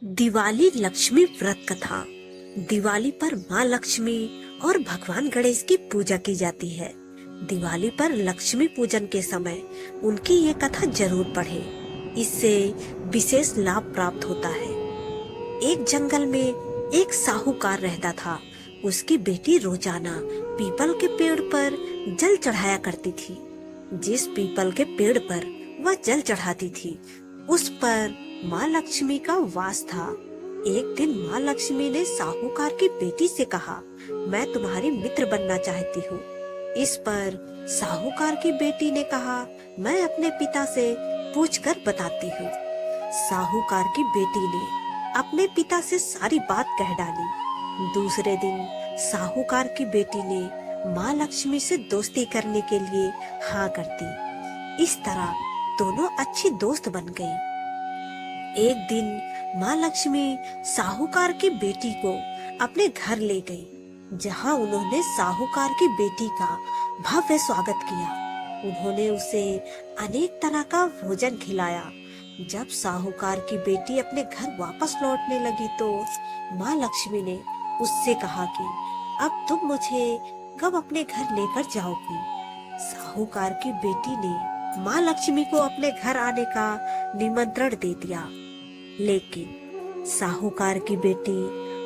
दिवाली लक्ष्मी व्रत कथा। दिवाली पर माँ लक्ष्मी और भगवान गणेश की पूजा की जाती है। दिवाली पर लक्ष्मी पूजन के समय उनकी ये कथा जरूर पढ़ें। इससे विशेष लाभ प्राप्त होता है। एक जंगल में एक साहूकार रहता था। उसकी बेटी रोजाना पीपल के पेड़ पर जल चढ़ाया करती थी। जिस पीपल के पेड़ पर वह जल चढ़ाती थी, उस पर माँ लक्ष्मी का वास था। एक दिन माँ लक्ष्मी ने साहूकार की बेटी से कहा, मैं तुम्हारी मित्र बनना चाहती हूँ। इस पर साहूकार की बेटी ने कहा, मैं अपने पिता से पूछकर बताती हूँ। साहूकार की बेटी ने अपने पिता से सारी बात कह डाली। दूसरे दिन साहूकार की बेटी ने माँ लक्ष्मी से दोस्ती करने के लिए हाँ कर दी। इस तरह दोनों अच्छी दोस्त बन गई। एक दिन माँ लक्ष्मी साहूकार की बेटी को अपने घर ले गई, जहाँ उन्होंने साहूकार की बेटी का भव्य स्वागत किया। उन्होंने उसे अनेक तरह का भोजन खिलाया। जब साहूकार की बेटी अपने घर वापस लौटने लगी तो माँ लक्ष्मी ने उससे कहा कि अब तुम मुझे कब अपने घर लेकर जाओगी। साहूकार की बेटी ने माँ लक्ष्मी को अपने घर आने का निमंत्रण दे दिया। लेकिन साहूकार की बेटी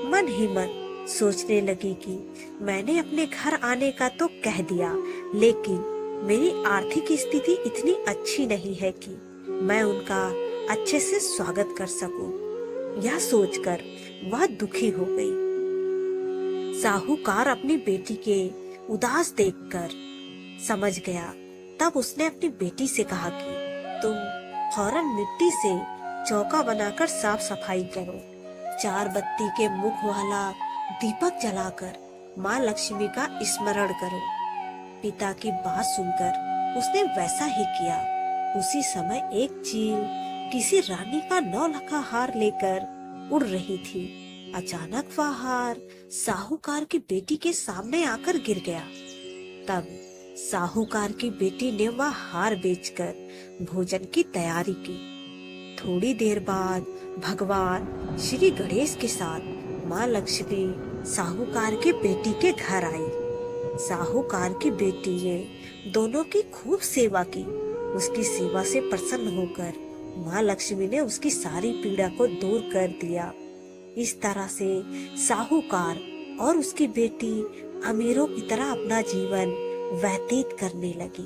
मन ही मन सोचने लगी कि मैंने अपने घर आने का तो कह दिया, लेकिन मेरी आर्थिक स्थिति इतनी अच्छी नहीं है कि मैं उनका अच्छे से स्वागत कर सकूं। यह सोचकर वह दुखी हो गई। साहूकार अपनी बेटी के उदास देखकर समझ गया। तब उसने अपनी बेटी से कहा कि तुम फौरन मिट्टी से चौका बनाकर साफ सफाई करो। 4 बत्ती के मुख वाला दीपक जलाकर माँ लक्ष्मी का स्मरण करो। पिता की बात सुनकर उसने वैसा ही किया। उसी समय एक चील किसी रानी का 9 लखा हार लेकर उड़ रही थी। अचानक वह हार साहूकार की बेटी के सामने आकर गिर गया। तब साहूकार की बेटी ने वह हार बेचकर भोजन की तैयारी की। थोड़ी देर बाद भगवान श्री गणेश के साथ माँ लक्ष्मी साहूकार के बेटी के घर आई। साहूकार की बेटी ने दोनों की खूब सेवा की। उसकी सेवा से प्रसन्न होकर माँ लक्ष्मी ने उसकी सारी पीड़ा को दूर कर दिया। इस तरह से साहूकार और उसकी बेटी अमीरों की तरह अपना जीवन व्यतीत करने लगी।